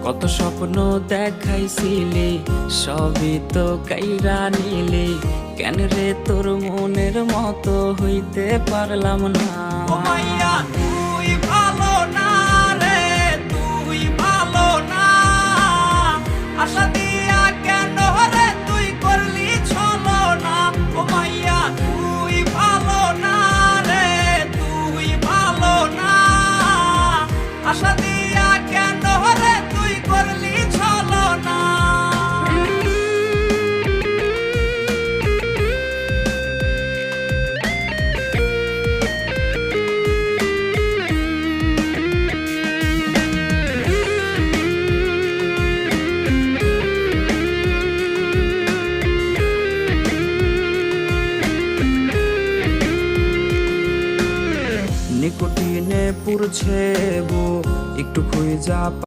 কত স্বপ্ন দেখাইছিলি সবই তো কাইরা নিলি, কেন রে তোর মনের মতো হইতে পারলাম না। ও মাইয়া তুই ভালো না রে, তুই ভালো না। আশা দিয়া কেন রে তুই করলি ছলো না। ও মাইয়া তুই ভালো না রে, তুই ভালো না। আশা দিয়া কেন রে তুই করলি ছলো না। নিকোটিনে পুরছে বো একটু খুঁজা